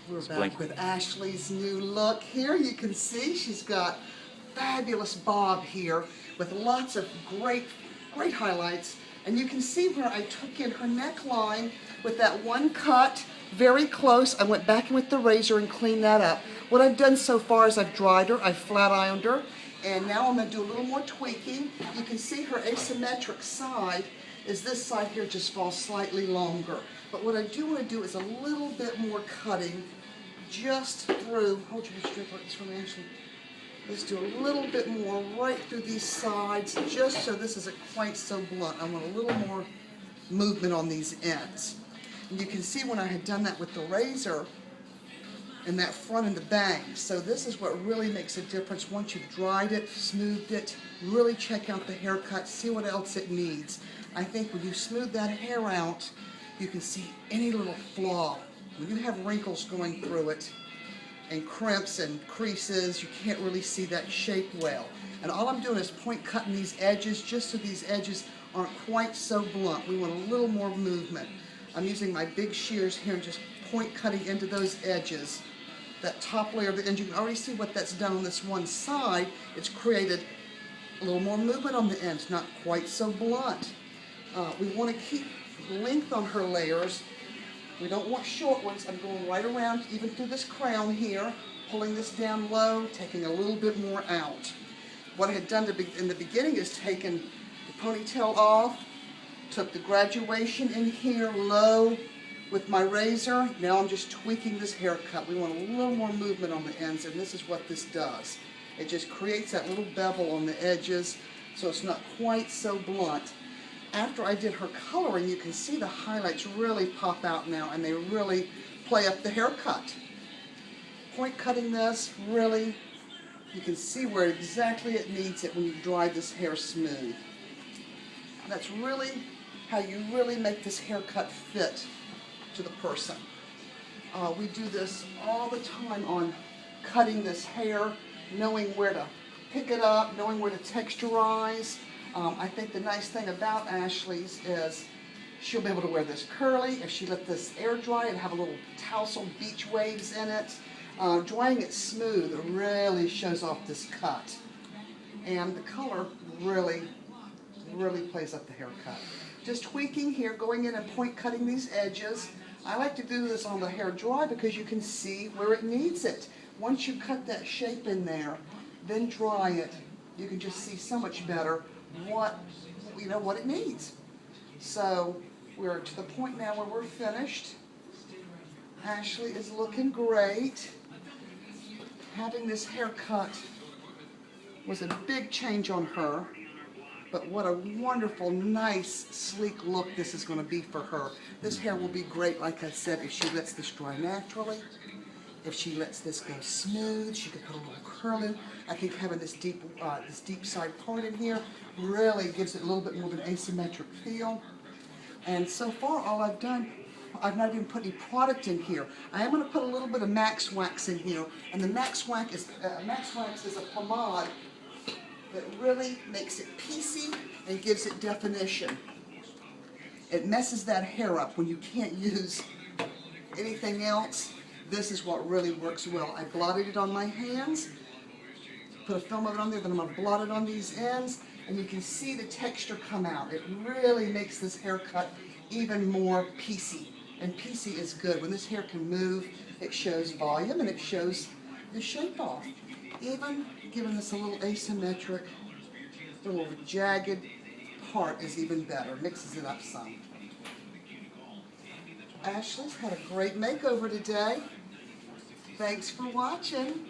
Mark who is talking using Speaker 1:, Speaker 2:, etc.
Speaker 1: We're back with Ashley's new look here. You can see she's got fabulous bob here with lots of great highlights. And you can see where I took in her neckline with that one cut very close. I went back in with the razor and cleaned that up. What I've done so far is I've dried her, I've flat ironed her, and now I'm going to do a little more tweaking. You can see her asymmetric side is this side here just falls slightly longer. But what I do want to do is a little bit more cutting just through, hold your strip like this from Ashley. Let's do a little bit more right through these sides just so this isn't quite so blunt. I want a little more movement on these ends. And you can see when I had done that with the razor and that front and the bangs. So this is what really makes a difference once you've dried it, smoothed it, really check out the haircut, see what else it needs. I think when you smooth that hair out, you can see any little flaw. When you have wrinkles going through it and crimps and creases, you can't really see that shape well. And all I'm doing is point cutting these edges just so these edges aren't quite so blunt. We want a little more movement. I'm using my big shears here and just point cutting into those edges. That top layer of the end, you can already see what that's done on this one side. It's created a little more movement on the ends, not quite so blunt. We want to keep length on her layers. We don't want short ones. I'm going right around even through this crown here, pulling this down low, taking a little bit more out. What I had done in the beginning is taken the ponytail off, took the graduation in here low with my razor. Now I'm just tweaking this haircut. We want a little more movement on the ends, and this is what this does. It just creates that little bevel on the edges so it's not quite so blunt. After I did her coloring, you can see the highlights really pop out now, and they really play up the haircut. Point cutting this, really, you can see where exactly it needs it when you dry this hair smooth. That's really how you really make this haircut fit to the person. We do this all the time on cutting this hair, knowing where to pick it up, knowing where to texturize. I think the nice thing about Ashley's is she'll be able to wear this curly. If she let this air dry, it'll have a little tousled beach waves in it. Drying it smooth really shows off this cut. And the color really plays up the haircut. Just tweaking here, going in and point cutting these edges. I like to do this on the hair dry because you can see where it needs it. Once you cut that shape in there, then dry it, you can just see so much better what it needs. So we're to the point now where we're finished. Ashley is looking great. Having this haircut was a big change on her, but what a wonderful, nice, sleek look this is going to be for her. This hair will be great, like I said, if she lets this dry naturally. If she lets this go smooth, she could put a little curl in. I think having this deep side part in here really gives it a little bit more of an asymmetric feel. And so far, all I've done, I've not even put any product in here. I am going to put a little bit of Max Wax in here, and the Max Wax is a pomade that really makes it piecey and gives it definition. It messes that hair up when you can't use anything else. This is what really works well. I blotted it on my hands, put a film of it on there, then I'm going to blot it on these ends, and you can see the texture come out. It really makes this haircut even more piecey, and piecey is good. When this hair can move, it shows volume and it shows the shape off. Even giving this a little asymmetric, a little jagged part is even better, mixes it up some. Ashley's had a great makeover today. Thanks for watching.